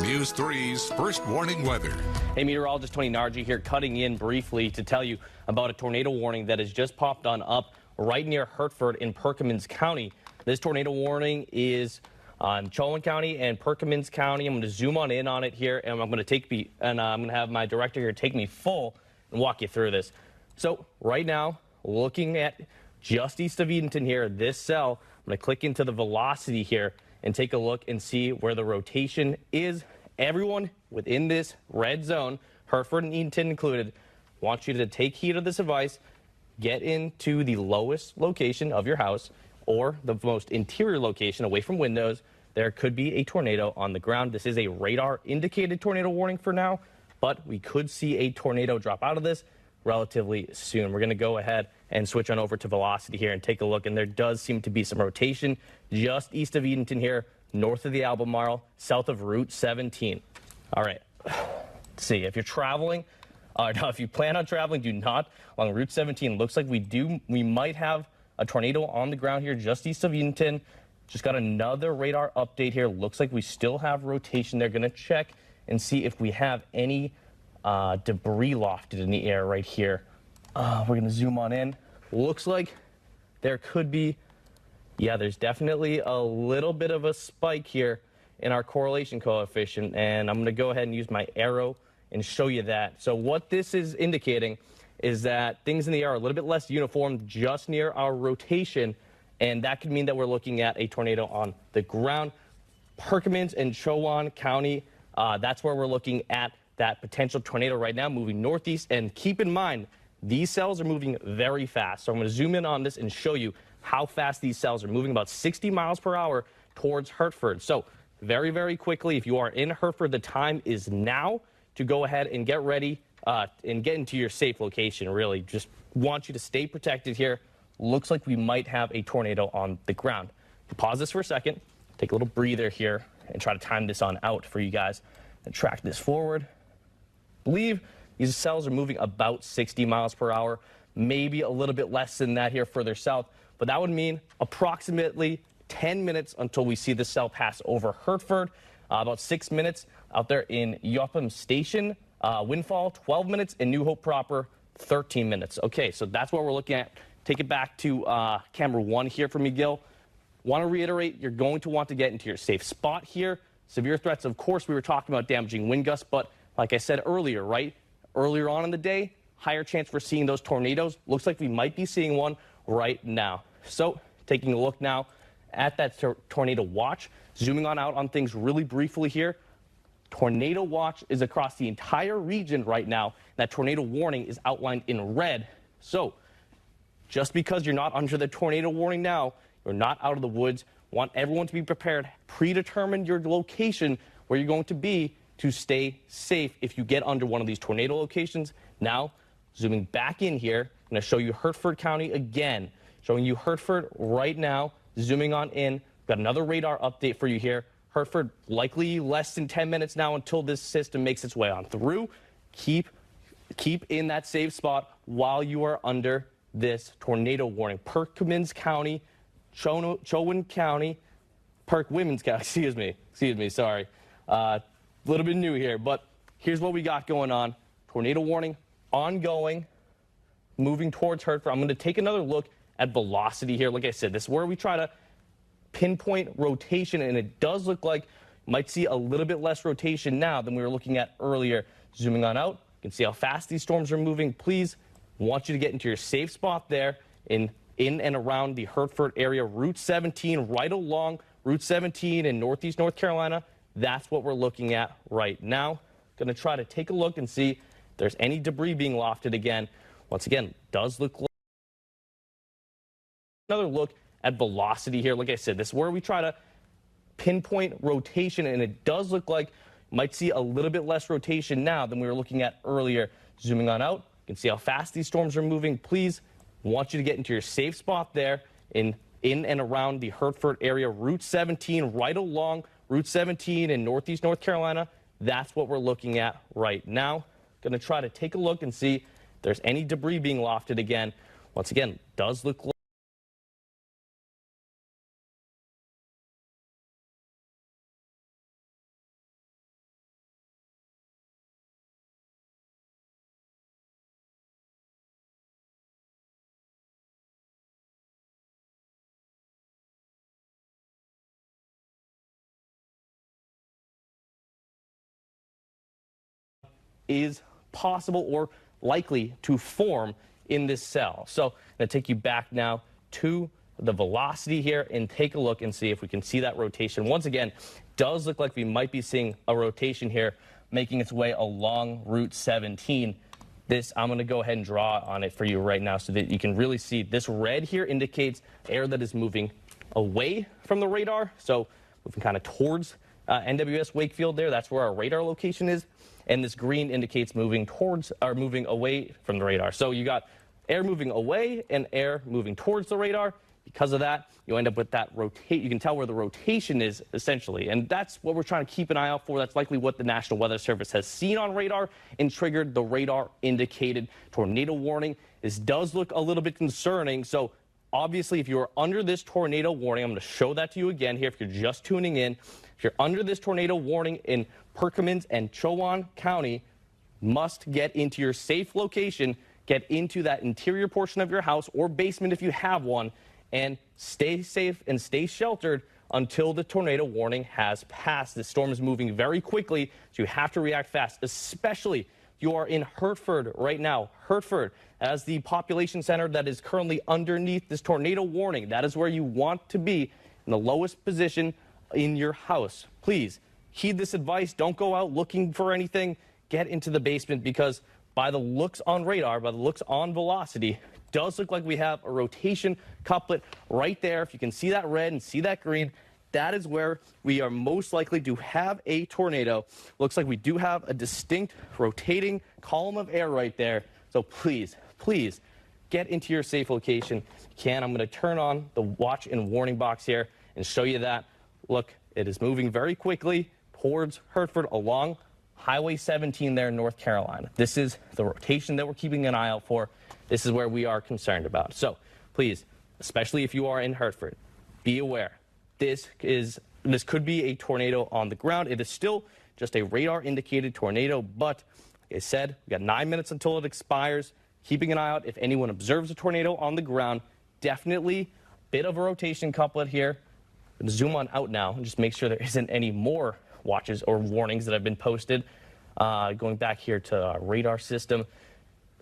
News 3's first warning weather. Hey, meteorologist Tony Nargi here, cutting in briefly to tell you about a tornado warning that has just popped on up right near Hertford in Perkins County. This tornado warning is on Chowan County and Perkins County. I'm going to zoom on in on it here, and I'm going to have my director here take me full and walk you through this. So right now, looking at just east of Edenton here, this cell, I'm going to click into the velocity here and take a look and see where the rotation is. Everyone within this red zone, Hertford and Edenton included, wants you to take heed of this advice, get into the lowest location of your house or the most interior location away from windows. There could be a tornado on the ground. This is a radar indicated tornado warning for now, but we could see a tornado drop out of this relatively soon. We're going to go ahead and switch on over to velocity here and take a look, and there does seem to be some rotation just east of Edenton here, north of the Albemarle, south of Route 17. All right, let's see. If you're traveling, if you plan on traveling, do not along Route 17. Looks like we might have a tornado on the ground here just east of Edenton. Just got another radar update here. Looks like we still have rotation. They're going to check and see if we have any debris lofted in the air right here. We're going to zoom on in. Looks like there could be, yeah, there's definitely a little bit of a spike here in our correlation coefficient, and I'm going to go ahead and use my arrow and show you that. So what this is indicating is that things in the air are a little bit less uniform just near our rotation, and that could mean that we're looking at a tornado on the ground. Perkins and Chowan County, that's where we're looking at that potential tornado right now, moving northeast. And keep in mind, these cells are moving very fast. So I'm going to zoom in on this and show you how fast these cells are moving, about 60 miles per hour towards Hertford. So very, very quickly, if you are in Hertford, the time is now to go ahead and get ready and get into your safe location, really. Just want you to stay protected here. Looks like we might have a tornado on the ground. Pause this for a second, take a little breather here, and try to time this on out for you guys and track this forward. I believe these cells are moving about 60 miles per hour, maybe a little bit less than that here further south, but that would mean approximately 10 minutes until we see the cell pass over Hertford, about 6 minutes out there in Yopham Station, Windfall, 12 minutes, and New Hope proper, 13 minutes. Okay, so that's what we're looking at. Take it back to camera 1 here for me, Gil. Want to reiterate, you're going to want to get into your safe spot here. Severe threats, of course, we were talking about damaging wind gusts, but like I said earlier, right? Earlier on in the day, higher chance for seeing those tornadoes. Looks like we might be seeing one right now. So taking a look now at that tornado watch, zooming on out on things really briefly here. Tornado watch is across the entire region right now. That tornado warning is outlined in red. So just because you're not under the tornado warning now, you're not out of the woods. Want everyone to be prepared. Predetermine your location where you're going to be to stay safe if you get under one of these tornado locations. Now, zooming back in here, I'm going to show you Hertford County again. Showing you Hertford right now, zooming on in. Got another radar update for you here. Hertford, likely less than 10 minutes now until this system makes its way on through. Keep in that safe spot while you are under this tornado warning. Perkins County, Chowan County, Women's County, excuse me, sorry. A little bit new here, but here's what we got going on. Tornado warning, ongoing, moving towards Hertford. I'm going to take another look at velocity here. Like I said, this is where we try to pinpoint rotation, and it does look like you might see a little bit less rotation now than we were looking at earlier. Zooming on out, you can see how fast these storms are moving. Please, want you to get into your safe spot there in and around the Hertford area. Route 17, right along Route 17 in northeast North Carolina. That's what we're looking at right now. Going to try to take a look and see if there's any debris being lofted again. Once again, does look like another look at velocity here. Like I said, this is where we try to pinpoint rotation, and it does look like you might see a little bit less rotation now than we were looking at earlier. Zooming on out, you can see how fast these storms are moving. Please, want you to get into your safe spot there in and around the Hertford area. Route 17, right along Route 17 in northeast North Carolina. That's what we're looking at right now. Going to try to take a look and see if there's any debris being lofted again. Once again, does look like is possible or likely to form in this cell. So I'm going to take you back now to the velocity here and take a look and see if we can see that rotation. Once again, does look like we might be seeing a rotation here making its way along Route 17. This, I'm going to go ahead and draw on it for you right now so that you can really see. This red here indicates air that is moving away from the radar, so moving kind of towards NWS Wakefield there. That's where our radar location is. And this green indicates moving towards or moving away from the radar. So you got air moving away and air moving towards the radar. Because of that, you end up with that rotate. You can tell where the rotation is essentially. And that's what we're trying to keep an eye out for. That's likely what the National Weather Service has seen on radar and triggered the radar indicated tornado warning. This does look a little bit concerning. So obviously, if you're under this tornado warning, I'm going to show that to you again here if you're just tuning in. If you're under this tornado warning in Perkins and Chowan County, must get into your safe location, get into that interior portion of your house or basement if you have one, and stay safe and stay sheltered until the tornado warning has passed. This storm is moving very quickly, so you have to react fast, especially if you are in Hertford right now. Hertford, as the population center that is currently underneath this tornado warning, that is where you want to be, in the lowest position in your house. Please heed this advice. Don't go out looking for anything. Get into the basement, because by the looks on radar, by the looks on velocity, does look like we have a rotation couplet right there. If you can see that red and see that green, that is where we are most likely to have a tornado. Looks like we do have a distinct rotating column of air right there. So please, please get into your safe location. If you can, I'm going to turn on the watch and warning box here and show you that. Look, it is moving very quickly towards Hertford along Highway 17 there in North Carolina. This is the rotation that we're keeping an eye out for. This is where we are concerned about. So please, especially if you are in Hertford, be aware. This could be a tornado on the ground. It is still just a radar indicated tornado, but like I said, we got 9 minutes until it expires. Keeping an eye out if anyone observes a tornado on the ground. Definitely a bit of a rotation couplet here. I'm going to zoom on out now and just make sure there isn't any more watches or warnings that have been posted. Going back here to our radar system.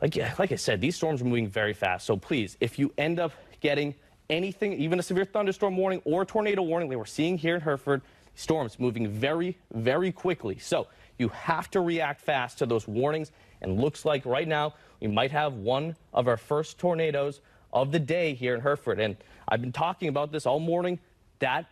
Like I said, these storms are moving very fast. So please, if you end up getting anything, even a severe thunderstorm warning or a tornado warning that we're seeing here in Hertford, storms moving very, very quickly. So you have to react fast to those warnings. And looks like right now we might have one of our first tornadoes of the day here in Hertford. And I've been talking about this all morning. That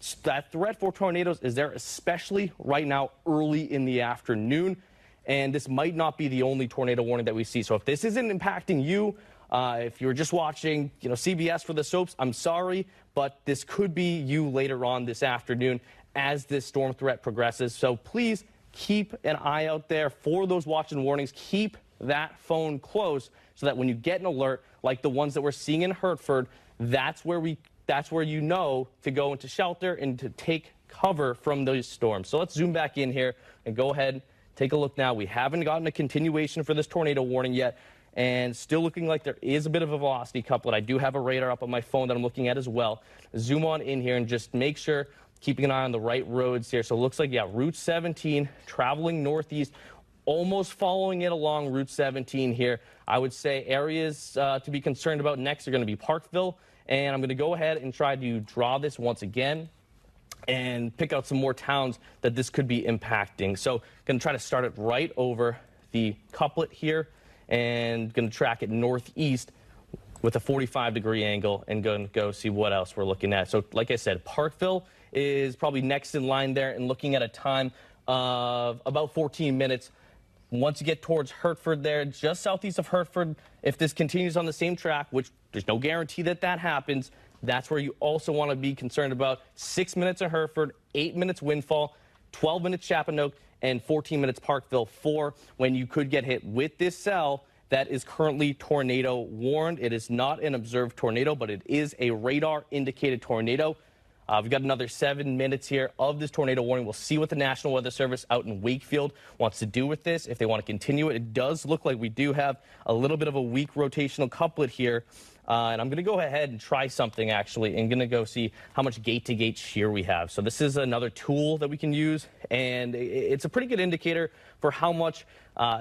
threat for tornadoes is there, especially right now early in the afternoon. And this might not be the only tornado warning that we see. So if this isn't impacting you, if you're just watching, CBS for the soaps, I'm sorry, but this could be you later on this afternoon as this storm threat progresses. So please keep an eye out there for those watch and warnings. Keep that phone close so that when you get an alert like the ones that we're seeing in Hertford, that's where you know to go into shelter and to take cover from those storms. So let's zoom back in here and go ahead. Take a look now. We haven't gotten a continuation for this tornado warning yet, and still looking like there is a bit of a velocity couplet. I do have a radar up on my phone that I'm looking at as well. Zoom on in here and just make sure, keeping an eye on the right roads here. So it looks like, yeah, Route 17 traveling northeast, almost following it along Route 17 here. I would say areas to be concerned about next are going to be Parkville, and I'm going to go ahead and try to draw this once again and pick out some more towns that this could be impacting. So going to try to start it right over the couplet here and going to track it northeast with a 45-degree angle and going to go see what else we're looking at. So like I said, Parkville is probably next in line there and looking at a time of about 14 minutes. Once you get towards Hertford there, just southeast of Hertford, if this continues on the same track, which there's no guarantee that happens, that's where you also want to be concerned about. 6 minutes of Hertford, 8 minutes Windfall, 12 minutes Chapanoke, and 14 minutes Parkville 4 when you could get hit with this cell that is currently tornado warned. It is not an observed tornado, but it is a radar indicated tornado. We've got another 7 minutes here of this tornado warning. We'll see what the National Weather Service out in Wakefield wants to do with this. If they want to continue it, it does look like we do have a little bit of a weak rotational couplet here And I'm going to go ahead and try something, actually, and going to go see how much gate-to-gate shear we have. So this is another tool that we can use, and it's a pretty good indicator for how much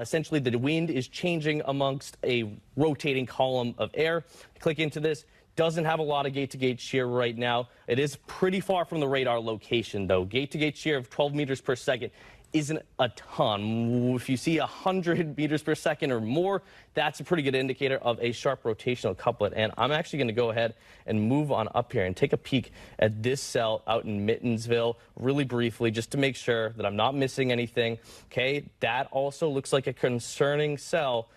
essentially the wind is changing amongst a rotating column of air. Click into this. Doesn't have a lot of gate-to-gate shear right now. It is pretty far from the radar location, though. Gate-to-gate shear of 12 meters per second isn't a ton. If you see 100 meters per second or more, that's a pretty good indicator of a sharp rotational couplet. And I'm actually going to go ahead and move on up here and take a peek at this cell out in Mittensville really briefly, just to make sure that I'm not missing anything. Okay, that also looks like a concerning cell.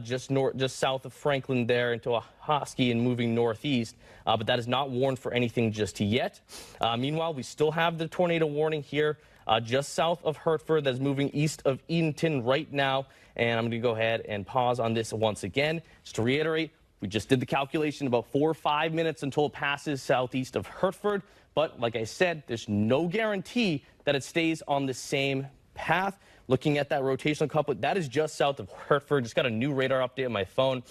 Just south of Franklin there into a Hosky and moving northeast, but that is not warned for anything just yet. Meanwhile, we still have the tornado warning here just south of Hertford that is moving east of Edenton right now, and I'm going to go ahead and pause on this once again. Just to reiterate, we just did the calculation about 4 or 5 minutes until it passes southeast of Hertford, but like I said, there's no guarantee that it stays on the same path. Looking at that rotational couplet, that is just south of Hertford. Just got a new radar update on my phone,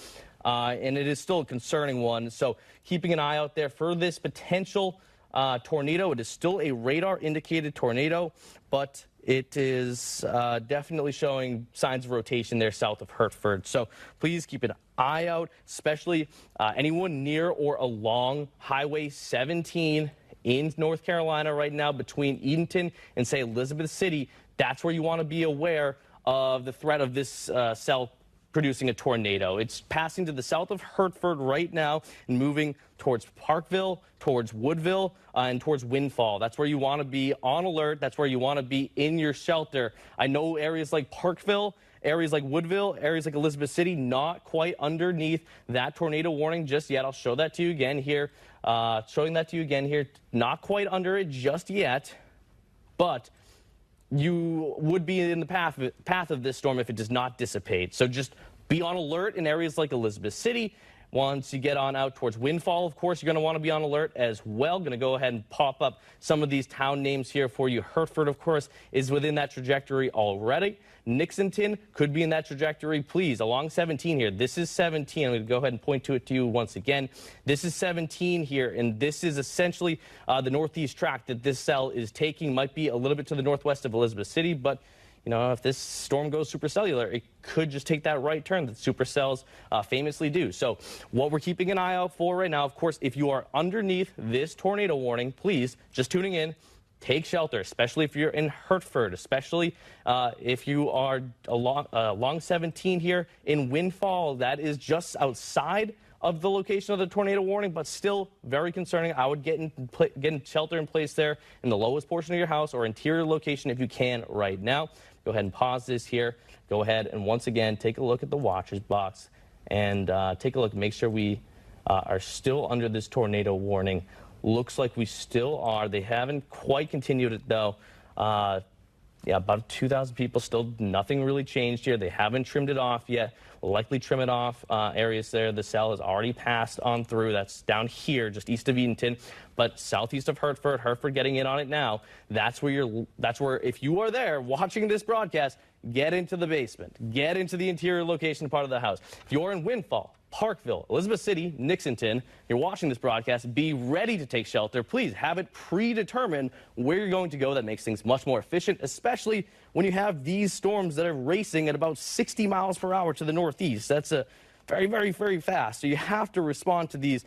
and it is still a concerning one. So keeping an eye out there for this potential tornado. It is still a radar-indicated tornado, but it is definitely showing signs of rotation there south of Hertford. So please keep an eye out, especially anyone near or along Highway 17 in North Carolina right now between Edenton and, say, Elizabeth City. That's where you want to be aware of the threat of this cell producing a tornado. It's passing to the south of Hertford right now and moving towards Parkville, towards Woodville, and towards Windfall. That's where you want to be on alert. That's where you want to be in your shelter. I know areas like Parkville, areas like Woodville, areas like Elizabeth City, not quite underneath that tornado warning just yet. I'll show that to you again here. Showing that to you again here. Not quite under it just yet, but you would be in the path of this storm if it does not dissipate. So just be on alert in areas like Elizabeth City. Once you get on out towards Windfall, of course, you're going to want to be on alert as well. Going to go ahead and pop up some of these town names here for you. Hertford, of course, is within that trajectory already. Nixonton could be in that trajectory. Please, along 17 here. This is 17. I'm going to go ahead and point to it to you once again. This is 17 here, and this is essentially the northeast track that this cell is taking. Might be a little bit to the northwest of Elizabeth City, but you know, if this storm goes supercellular, it could just take that right turn that supercells famously do. So what we're keeping an eye out for right now, of course, if you are underneath this tornado warning, please, just tuning in, take shelter, especially if you're in Hertford, especially if you are along 17 here in Windfall. That is just outside of the location of the tornado warning, but still very concerning. I would get in shelter in place there in the lowest portion of your house or interior location if you can right now. Go ahead and pause this here. Go ahead and once again take a look at the watches box and take a look. Make sure we are still under this tornado warning. Looks like we still are. They haven't quite continued it though. Yeah, about 2,000 people, still nothing really changed here. They haven't trimmed it off yet. We'll likely trim it off areas there. The cell has already passed on through. That's down here, just east of Edenton, but southeast of Hertford getting in on it now. That's where if you are there watching this broadcast, get into the basement, get into the interior location part of the house. If you're in Windfall, Parkville, Elizabeth City, Nixonton, you're watching this broadcast, be ready to take shelter. Please have it predetermined where you're going to go. That makes things much more efficient, especially when you have these storms that are racing at about 60 miles per hour to the northeast. That's a very, very, very fast. So you have to respond to these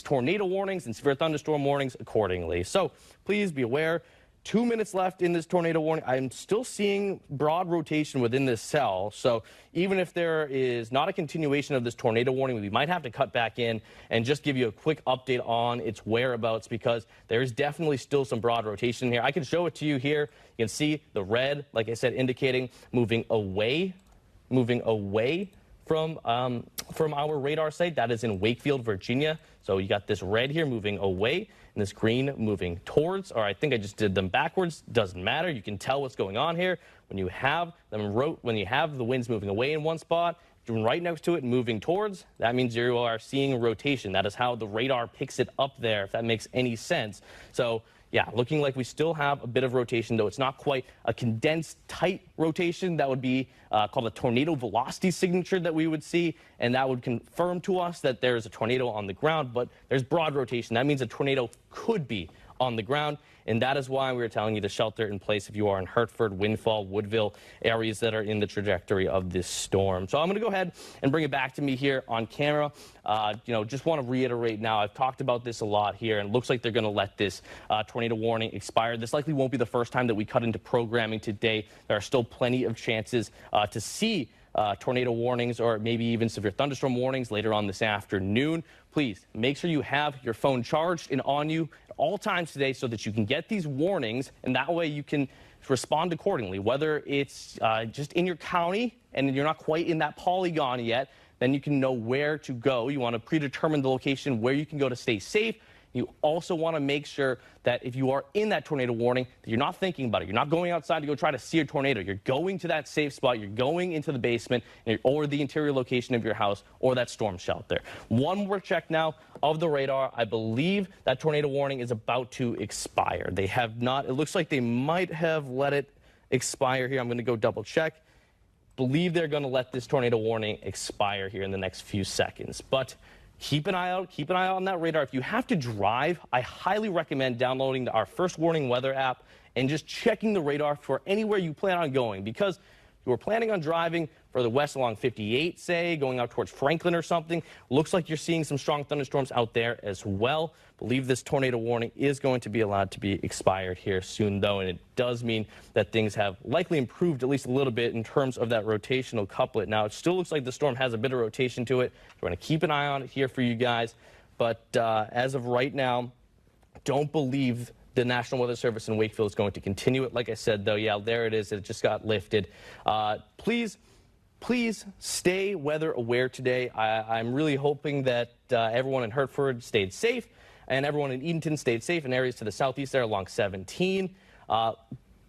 tornado warnings and severe thunderstorm warnings accordingly. So please be aware. 2 minutes left in this tornado warning. I'm still seeing broad rotation within this cell. So even if there is not a continuation of this tornado warning, we might have to cut back in and just give you a quick update on its whereabouts because there is definitely still some broad rotation here. I can show it to you here. You can see the red, like I said, indicating moving away from our radar site. That is in Wakefield, Virginia. So you got this red here moving away and this green moving towards, or I think I just did them backwards. Doesn't matter. You can tell what's going on here. When you have the winds moving away in one spot, right next to it moving towards, that means you are seeing rotation. That is how the radar picks it up there, if that makes any sense. So yeah, looking like we still have a bit of rotation, though it's not quite a condensed, tight rotation. That would be called a tornado velocity signature that we would see, and that would confirm to us that there's a tornado on the ground, but there's broad rotation. That means a tornado could be on the ground, and that is why we were telling you to shelter in place if you are in Hertford, Windfall, Woodville, areas that are in the trajectory of this storm. So I'm going to go ahead and bring it back to me here on camera. Just want to reiterate now, I've talked about this a lot here, and it looks like they're going to let this tornado warning expire. This likely won't be the first time that we cut into programming today. There are still plenty of chances to see tornado warnings or maybe even severe thunderstorm warnings later on this afternoon. Please make sure you have your phone charged and on you at all times today so that you can get these warnings, and that way you can respond accordingly. Whether it's just in your county and you're not quite in that polygon yet, then you can know where to go. You want to predetermine the location where you can go to stay safe. You also want to make sure that if you are in that tornado warning, that you're not thinking about it. You're not going outside to go try to see a tornado. You're going to that safe spot. You're going into the basement or the interior location of your house or that storm shelter. One more check now of the radar. I believe that tornado warning is about to expire. They have not. It looks like they might have let it expire here. I'm going to go double check. Believe they're going to let this tornado warning expire here in the next few seconds. But keep an eye out. Keep an eye out on that radar. If you have to drive, I highly recommend downloading our First Warning Weather app and just checking the radar for anywhere you plan on going. Because if you were planning on driving further west along 58, say, going out towards Franklin or something, looks like you're seeing some strong thunderstorms out there as well. Believe this tornado warning is going to be allowed to be expired here soon, though, and it does mean that things have likely improved at least a little bit in terms of that rotational couplet. Now, it still looks like the storm has a bit of rotation to it. We're going to keep an eye on it here for you guys, but as of right now, don't believe the National Weather Service in Wakefield is going to continue it. Like I said, though, yeah, there it is. It just got lifted. Please stay weather aware today. I'm really hoping that everyone in Hertford stayed safe and everyone in Edenton stayed safe in areas to the southeast there along 17.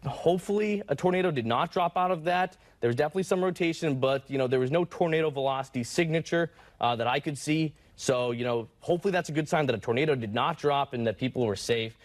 Hopefully a tornado did not drop out of that. There's definitely some rotation, but, there was no tornado velocity signature that I could see. So, hopefully that's a good sign that a tornado did not drop and that people were safe.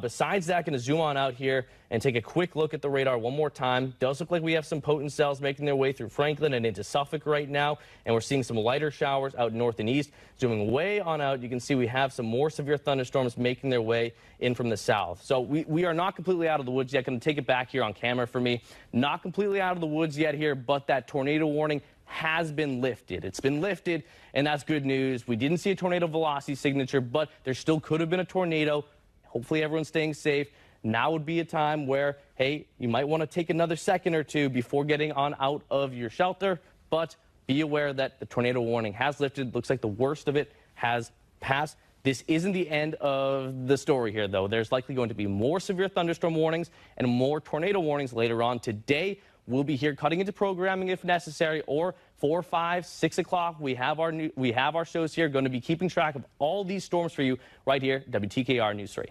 Besides that, going to zoom on out here and take a quick look at the radar one more time. Does look like we have some potent cells making their way through Franklin and into Suffolk right now, and we're seeing some lighter showers out north and east. Zooming way on out, you can see we have some more severe thunderstorms making their way in from the south. So we are not completely out of the woods yet. Going to take it back here on camera for me. Not completely out of the woods yet here, but that tornado warning has been lifted. It's been lifted, and that's good news. We didn't see a tornado velocity signature, but there still could have been a tornado. Hopefully everyone's staying safe. Now would be a time where, hey, you might want to take another second or two before getting on out of your shelter, but be aware that the tornado warning has lifted. Looks like the worst of it has passed. This isn't the end of the story here, though. There's likely going to be more severe thunderstorm warnings and more tornado warnings later on today. We'll be here cutting into programming if necessary, or 4, 5, 6 o'clock. We have our shows here. Going to be keeping track of all these storms for you right here, WTKR News 3.